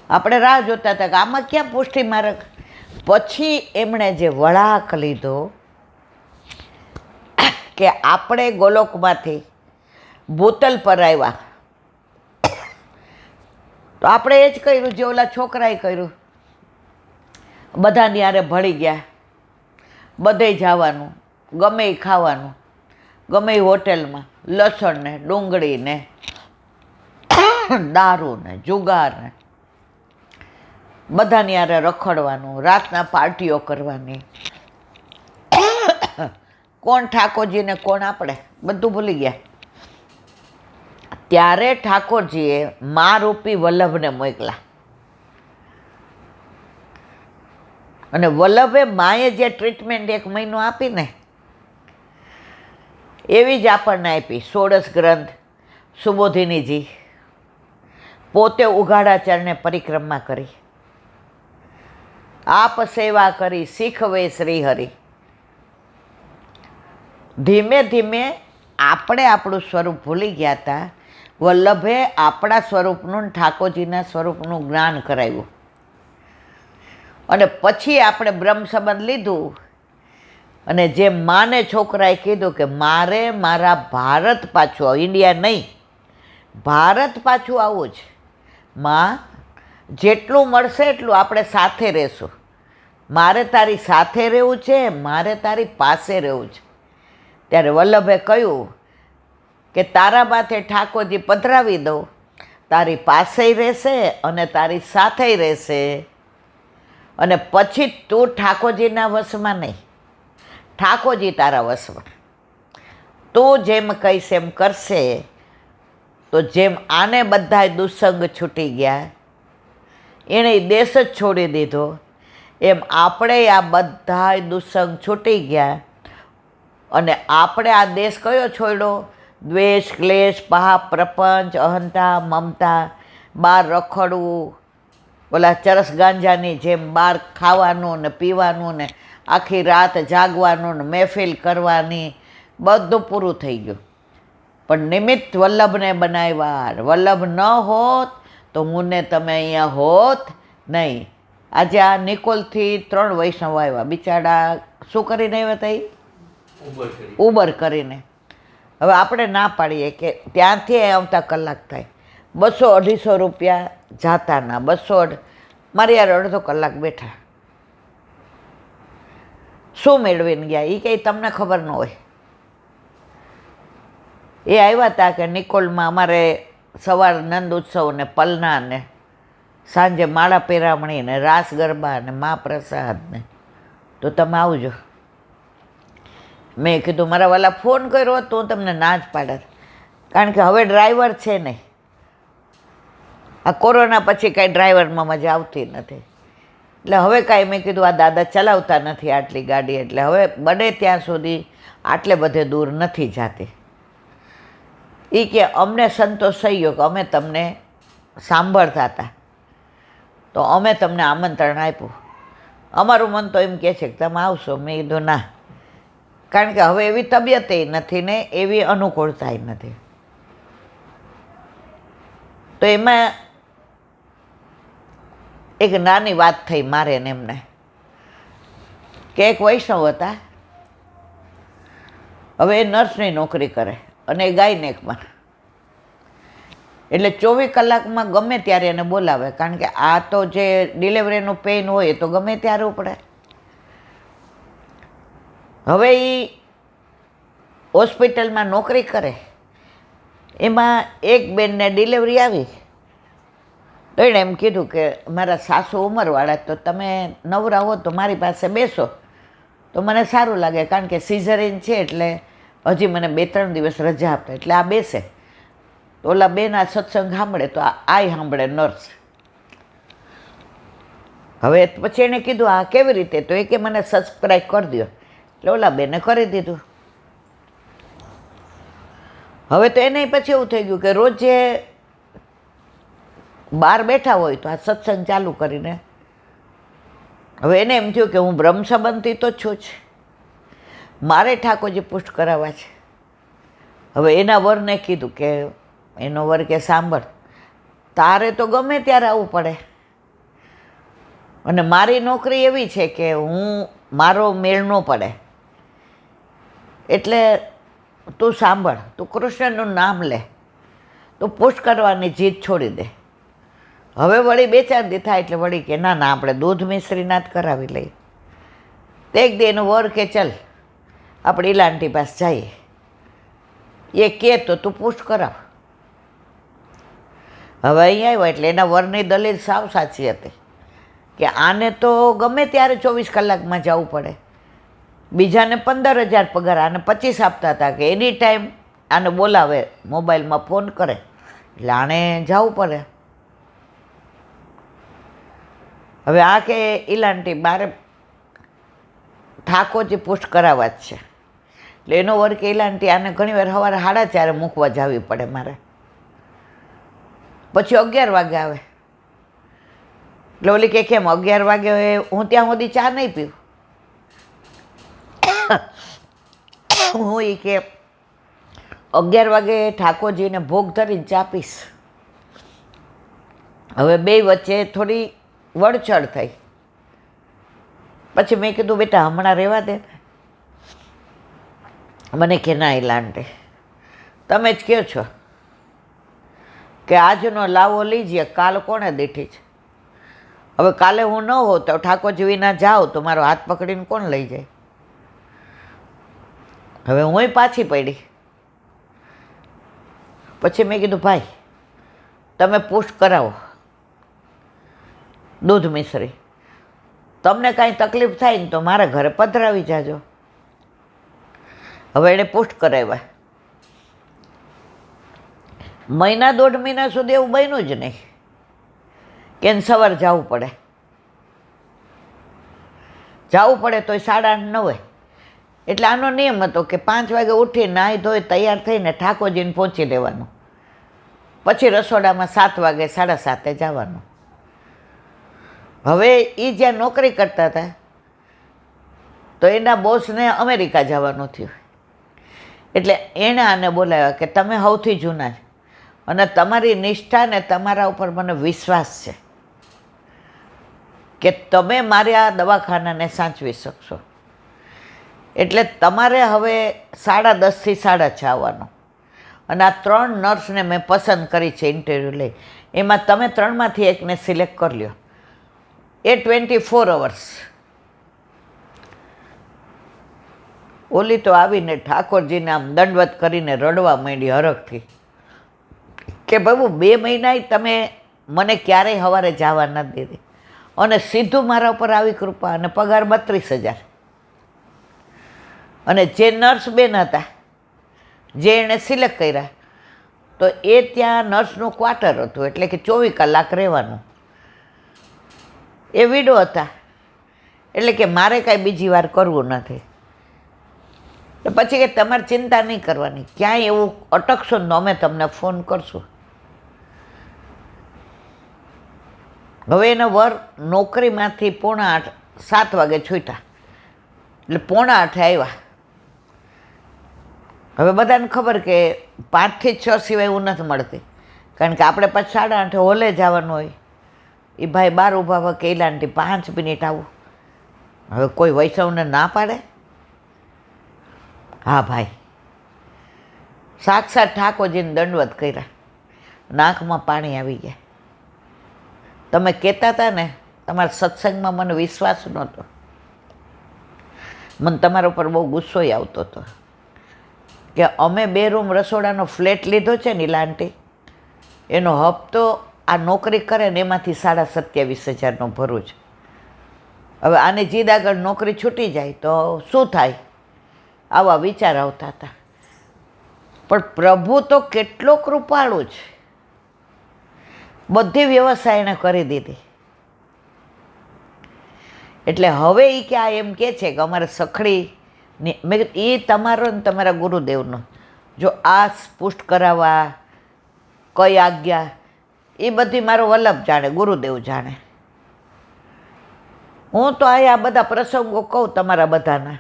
આપણે રાહ જોતા હતા કે આમાં ક્યાં પુષ્ટિ માર્ગ. પછી એમણે જે વળાંક લીધો કે આપણે ગોલોકમાંથી ભૂતલ પર આવ્યા, તો આપણે એ જ કર્યું જે ઓલા છોકરાએ કર્યું. બધાની હારે ભળી ગયા, બધે જવાનું, ગમે એ ખાવાનું, ગમે એ હોટેલમાં લસણ ને ડુંગળી ને દારૂ ને જુગાર ને બધાની હારે રખડવાનું, રાતના પાર્ટીઓ કરવાની. કોણ ઠાકોરજી ને કોણ આપણે, બધું ભૂલી ગયા. ત્યારે ઠાકોરજીએ મા રૂપી વલ્લભને મોકલા, અને વલ્લભે માએ જે ટ્રીટમેન્ટ 1 મહિનો આપી ને એવી જ આપણને આપી. 16 ગ્રંથ, સુબોધિનીજી પોતે ઉઘાડાચરણે પરિક્રમા કરી, આપ સેવા કરી શીખવે શ્રી હરિ. ધીમે ધીમે આપણે આપણું સ્વરૂપ ભૂલી ગયા હતા. વલ્લભે આપણા સ્વરૂપનું ઠાકોરજીના સ્વરૂપનું જ્ઞાન કરાવ્યું, અને પછી આપણે બ્રહ્મ સંબંધ લીધું. અને જે માને છોકરાએ કીધું કે મારે મારા ભારત પાછું આવું, ઇન્ડિયા નહીં, ભારત પાછું આવવું છે. માં જેટલું મળશે એટલું આપણે સાથે રહેશું, મારે તારી સાથે રહેવું છે, મારે તારી પાસે રહેવું છે. ત્યારે વલ્લભે કહ્યું કે તારા માથે ઠાકોરજી પધરાવી દઉં, તારી પાસે રહેશે અને તારી સાથે રહેશે. અને પછી તું ઠાકોરજીના વશમાં નહીં, ઠાકોરજી તારા વશમાં. તું જેમ કહીશ એમ કરશે. તો જેમ આને બધાય દુસંગ છૂટી ગયા, એણે દેશ જ છોડી દીધો, એમ આપણે આ બધાય દુસંગ છૂટી ગયા. અને આપણે આ દેશ કયો છોડ્યો? દ્વેષ, ક્લેશ, પાપ, પ્રપંચ, અહંતા, મમતા, બહાર રખડવું, ઓલા ચરસ ગાંજાની જેમ બહાર ખાવાનું ને પીવાનું ને આખી રાત જાગવાનું ને મહેફિલ કરવાની, બધું પૂરું થઈ ગયું. પણ નિમિત્ત વલ્લભને બનાવ્યા. વલ્લભ ન હોત તો હું ને તમે અહીંયા હોત નહીં. આજે આ નિકોલથી 3 વૈષ્ણવ આવ્યા, બિચારા શું કરીને આવ્યા હતા? ઉબર કરીને. હવે આપણે ના પાડીએ કે ત્યાંથી આવતા કલાક થાય, 200-250 રૂપિયા જાતાના, 200. મારી યાર અડધો કલાક બેઠા, શું મેળવીને ગયા એ કંઈ તમને ખબર ન હોય. એ આવ્યા હતા કે નિકોલમાં અમારે સવાર નંદ ઉત્સવ ને પલના ને સાંજે માળા પેરામણી ને રાસ ગરબા ને મહાપ્રસાદ ને, તો તમે આવજો. મેં કીધું મારા વાલા ફોન કર્યો તો હું તમને ના જ પાડત, કારણ કે હવે ડ્રાઈવર છે નહીં. આ કોરોના પછી કાંઈ ડ્રાઈવરમાં મજા આવતી નથી. એટલે હવે કાંઈ મેં કીધું આ દાદા ચલાવતા નથી આટલી ગાડી, એટલે હવે બને ત્યાં સુધી આટલે બધે દૂર નથી જાતી. એ કે અમને સંતોષ થઈ ગયો કે અમે તમને સાંભળતા હતા, તો અમે તમને આમંત્રણ આપ્યું. અમારું મન તો એમ કહે છે કે તમે આવશો. મેં કીધું ના, કારણ કે હવે એવી તબિયતે નથી ને એવી અનુકૂળતાય નથી. તો એમાં એક નાની વાત થઈ મારે ને એમને, કે એક વૈષ્ણવ હતા. હવે એ નર્સની નોકરી કરે અને એ ગાયનેકમાં, એટલે 24 કલાકમાં ગમે ત્યારે એને બોલાવે, કારણ કે આ તો જે ડિલિવરીનું પેઇન હોય એ તો ગમે ત્યારે ઉપડે. હવે એ હોસ્પિટલમાં નોકરી કરે, એમાં એક બેનને ડિલિવરી આવી. તો એણે એમ કીધું કે મારા સાસુ ઉંમરવાળા, તો તમે નવરા હો તો મારી પાસે બેસો તો મને સારું લાગે, કારણ કે સિઝરિન છે એટલે હજી મને 2-3 દિવસ રજા આપતા. એટલે આ બેસે તો ઓલા બેન આ સત્સંગ સાંભળે તો આય સાંભળે નર્સ. હવે પછી એણે કીધું આ કેવી રીતે? તો એ કે મને સબસ્ક્રાઈબ કરી દો. એટલે ઓલા બેને કરી દીધું. હવે તો એને પછી એવું થઈ ગયું કે રોજ જે બહાર બેઠા હોય તો આ સત્સંગ ચાલુ કરીને, હવે એને એમ થયું કે હું બ્રહ્મ સંબંધી તો છું જ, મારે ઠાકોરજી પુષ્ટ કરાવવા છે. હવે એના વરને કીધું કે, એનો વર કે સાંભળ, તારે તો ગમે ત્યારે આવવું પડે, અને મારી નોકરી એવી છે કે મારો મેળ ન પડે એટલે તું સાંભળ, તું કૃષ્ણનું નામ લે, તું પુશ કરવાની જીદ છોડી દે. હવે વળી 2-4 દી થાય એટલે વળી કે ના આપણે દૂધ મિશ્રીના જ કરાવી લઈએ. તે એક દી એનું વર કે ચલ આપણે ઈલાંટી પાસે જઈએ, એ કે તો તું પુશ કરાવ. હવે અહીં આવ્યો એટલે એના વરની દલીલ સાવ સાચી હતી કે આને તો ગમે ત્યારે 24 કલાકમાં જવું પડે. બીજાને 15,000 પગાર, આને 25 આપતા હતા કે એની ટાઈમ આને બોલાવે, મોબાઈલમાં ફોન કરે, એટલે આણે જવું પડે. હવે આ કે ઈલાંટી બારે ઠાકોરજી પુષ્ટ કરાવવા જ છે, એટલે એનો વર્ક ઈલાંટી આને ઘણીવાર સવારે 4:30 મૂકવા જવી પડે મારે, પછી 11 વાગે આવે. એટલે ઓલી કે કેમ 11 વાગે હું ત્યાં સુધી ચા નહીં પીવું? હું એ કે 11 વાગે ઠાકોરજીને ભોગ ધરીને ચા પીશ. હવે બે વચ્ચે થોડી વળચળ થઈ. પછી મેં કીધું બેટા હમણાં રહેવા દે. મને કે ના ઈલાંટી તમે જ કહો છો કે આજનો લાવો લીજીએ, કાલ કોણે દીઠી છે. હવે કાલે હું ન હોઉં તો ઠાકોરજી વિના જાઉં તો મારો હાથ પકડીને કોણ લઈ જાય? હવે હુંય પાછી પડી. પછી મેં કીધું ભાઈ તમે પુશ કરાવો દૂધ મિશ્રી, તમને કાંઈ તકલીફ થાય ને તો મારા ઘરે પધરાવી જાજો. હવે એણે પુષ્ટ કરાવ્યા. 1.5 મહિના સુધી એવું બન્યું જ નહીં કે એને સવારે જવું પડે. જવું પડે તોય 8:30-9. એટલે આનો નિયમ હતો કે 5 વાગે ઉઠી નાહી ધોઈ તૈયાર થઈને ઠાકોરજીને પહોંચી દેવાનું, પછી રસોડામાં 7 વાગે 7:30 જવાનું. હવે એ જ્યાં નોકરી કરતા હતા તો એના બોસને અમેરિકા જવાનું થયું, એટલે એણે આને બોલાવ્યા કે તમે સૌથી જૂના છો અને તમારી નિષ્ઠા ને તમારા ઉપર મને વિશ્વાસ છે કે તમે મારા દવાખાનાને સાચવી શકશો, એટલે તમારે હવે 10:30 થી 6:30 આવવાનું. અને આ 3 નર્સને મેં પસંદ કરી છે ઇન્ટરવ્યૂ લઈ, એમાં તમે 3માંથી એકને સિલેક્ટ કરી લ્યો. એ 24 અવર્સ. ઓલી તો આવીને ઠાકોરજીને આમ દંડવત કરીને રડવા માંડી હરખથી કે બાબુ 2 મહિના તમે મને ક્યારેય સવારે જવા નથી દીધી અને સીધું મારા ઉપર આવી કૃપા, અને પગાર 32,000. અને જે નર્સ બેન હતા જે એણે સિલેક્ટ કર્યા તો એ ત્યાં નર્સનું ક્વાર્ટર હતું, એટલે કે 24 કલાક રહેવાનું. એ વિડો હતા, એટલે કે મારે કાંઈ બીજી વાર કરવું નથી. તો પછી કે તમારે ચિંતા નહીં કરવાની, ક્યાંય એવું અટકશો ને તો અમે તમને ફોન કરશું. હવે એનો વર નોકરીમાંથી 7:45 વાગે છૂટ્યા, એટલે 7:45 આવ્યા. હવે બધાને ખબર કે 5 થી 6 સિવાય હું નથી મળતી, કારણ કે આપણે પાછું 8:30 હોલે જવાનું હોય. એ ભાઈ બહાર ઊભા હોય કે ઈલાંટી 5 મિનિટ આવું. હવે કોઈ વૈષ્ણવને ના પાડે? હા ભાઈ, સાક્ષાત ઠાકોરજીને દંડવત કર્યા, નાકમાં પાણી આવી ગયા. તમે કહેતા હતા ને તમારા સત્સંગમાં મને વિશ્વાસ નહોતો, મને તમારા ઉપર બહુ ગુસ્સો આવતો હતો કે અમે 2 રૂમ રસોડાનો ફ્લેટ લીધો છે ને ઈલાંટી, એનો હપ્તો આ નોકરી કરે ને એમાંથી 27,500 ભરું છે. હવે આને જીદ આગળ નોકરી છૂટી જાય તો શું થાય? આવા વિચાર આવતા હતા. પણ પ્રભુ તો કેટલો કૃપાળુ છે, બધી વ્યવસ્થા એણે કરી દીધી. એટલે હવે એ કે આ એમ કે છે કે અમારે સખડી મેં કીધું એ તમારો ને તમારા ગુરુદેવનો, જો આ પુષ્ટ કરાવવા કઈ આજ્ઞા એ બધી મારો વલ્લભ જાણે, ગુરુદેવ જાણે. હું તો આ બધા પ્રસંગો કહું તમારા બધાના,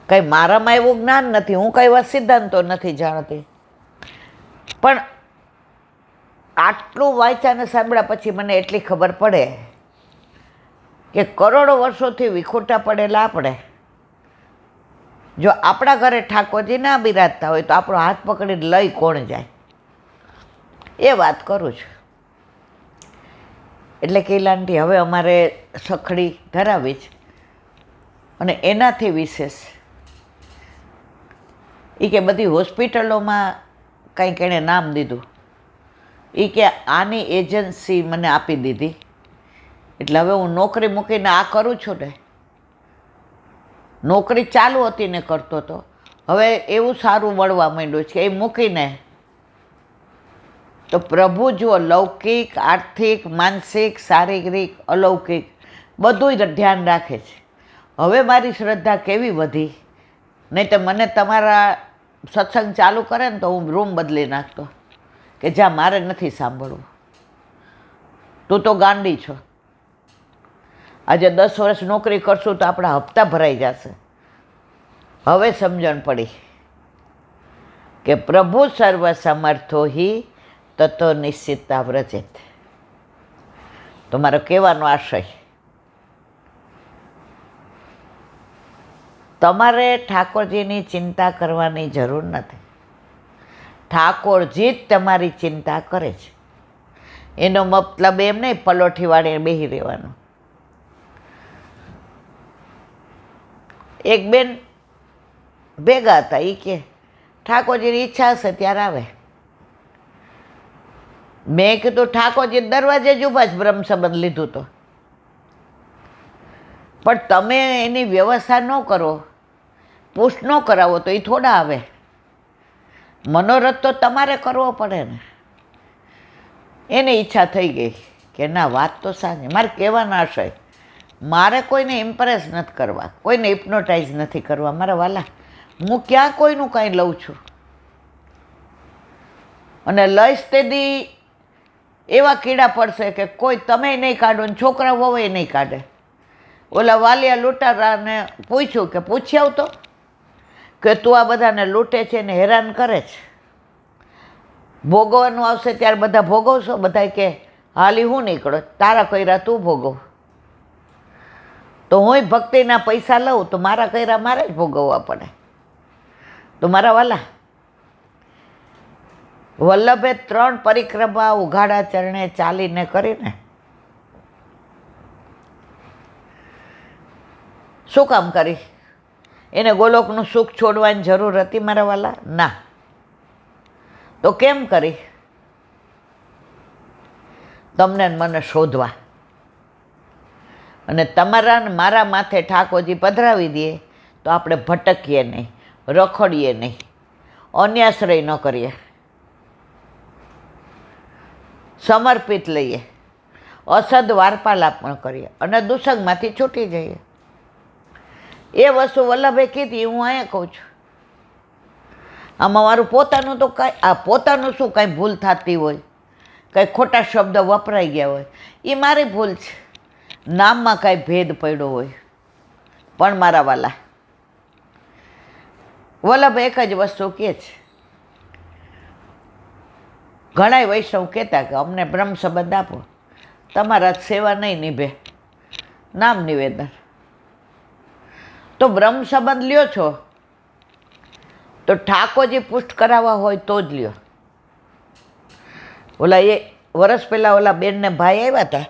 કંઈ મારામાં એવું જ્ઞાન નથી, હું કઈ એવા સિદ્ધાંતો નથી જાણતી. પણ આટલું વાંચ્યા ને સાંભળ્યા પછી મને એટલી ખબર પડે કે કરોડો વર્ષોથી વિખૂટા પડેલા આપણે જો આપણા ઘરે ઠાકોરજી ના બિરાજતા હોય તો આપણો હાથ પકડીને લઈ કોણ જાય? એ વાત કરું છું. એટલે કે લાંટી હવે અમારે સખડી ધરાવી છે અને એનાથી વિશેષ એ કે બધી હોસ્પિટલોમાં કંઈક એણે નામ દીધું. એ કે આની એજન્સી મને આપી દીધી એટલે હવે હું નોકરી મૂકીને આ કરું છું ને. નોકરી ચાલુ હતી ને કરતો હતો, હવે એવું સારું મળવા માંડ્યું છે એ મૂકીને તો પ્રભુ જુઓ લૌકિક, આર્થિક, માનસિક, શારીરિક, અલૌકિક બધું જ ધ્યાન રાખે છે. હવે મારી શ્રદ્ધા કેવી વધી, નહીં તો મને તમારા સત્સંગ ચાલુ કરે ને તો હું રૂમ બદલી નાખતો કે જ્યાં મારે નથી સાંભળવું. તું તો ગાંડી છો. આજે 10 વર્ષ નોકરી કરશું તો આપણા હપ્તા ભરાઈ જશે. હવે સમજણ પડી કે પ્રભુ સર્વ સમર્થો હિ તતો નિશ્ચિતતા વ્રજેત. તો મારો કહેવાનો આશય, તમારે ઠાકોરજીની ચિંતા કરવાની જરૂર નથી. ઠાકોરજી જ તમારી ચિંતા કરે છે. એનો મતલબ એમ નહીં પલોઠી વાળીને બેસી રહેવાનું. એક બેન ભેગા હતા, એ કે ઠાકોરજીની ઈચ્છા હશે ત્યારે આવે. મેં કીધું ઠાકોરજી દરવાજે જ ઊભા જ બ્રહ્મ સંબંધ લીધું તો, પણ તમે એની વ્યવસ્થા ન કરો, પુષ્ટ ન કરાવો તો એ થોડા આવે. મનોરથ તો તમારે કરવો પડે ને. એની ઈચ્છા થઈ ગઈ કે ના વાત તો સાંજે. મારે કહેવાનો આશય, મારે કોઈને ઇમ્પ્રેસ નથી કરવા, કોઈને હિપ્નોટાઇઝ નથી કરવા. મારા વાલા, હું ક્યાં કોઈનું કાંઈ લઉં છું? અને લઈશ તે દી એવા કીડા પડશે કે કોઈ તમે નહીં કાઢો ને છોકરા વવે નહીં કાઢે. ઓલા વાલિયા લૂંટારાને પૂછ્યું કે પૂછી આવતો કે તું આ બધાને લૂંટે છે ને હેરાન કરે છે, ભોગવવાનું આવશે ત્યારે બધા ભોગવશો? બધા કે હાલી હું નીકળો, તારા કર્યા તું ભોગવ. તો હું ભક્તિના પૈસા લઉં તો મારા કર્યા મારે જ ભોગવવા પડે. તો મારા વાલા, વલ્લભે 3 પરિક્રમા ઉઘાડા ચરણે ચાલીને કરીને શું કામ કરી? એને ગોલોકનું સુખ છોડવાની જરૂર હતી મારા વાલા? ના. તો કેમ કરી? તમને મને શોધવા. અને તમારા ને મારા માથે ઠાકોરજી પધરાવી દે તો આપણે ભટકીએ નહીં, રખડીએ નહીં, અન્યાશ્રય ન કરીએ, સમર્પિત લઈએ, અસદ વાર્તાલાપ પણ કરીએ અને દુસંગમાંથી છૂટી જઈએ. એ વસ્તુ વલ્લભે કીધી, હું અહીંયા કહું છું. આમાં મારું પોતાનું તો કાંઈ, આ પોતાનું શું કાંઈ ભૂલ થતી હોય, કાંઈ ખોટા શબ્દ વપરાઈ ગયા હોય, એ મારી ભૂલ છે. નામમાં કાંઈ ભેદ પડ્યો હોય. પણ મારા વાલા, વલ્લભ એક જ વસ્તુ કહે છે. ઘણાય વૈષ્ણવ કહેતા કે અમને બ્રહ્મ સંબંધ આપો, તમારા સેવા નહીં નિભે, નામ નિવેદન. તો બ્રહ્મ સંબંધ લ્યો છો તો ઠાકોરજી પુષ્ટ કરાવવા હોય તો જ લ્યો. ઓલા એ વર્ષ પહેલાં ઓલા બેનને ભાઈ આવ્યા હતા,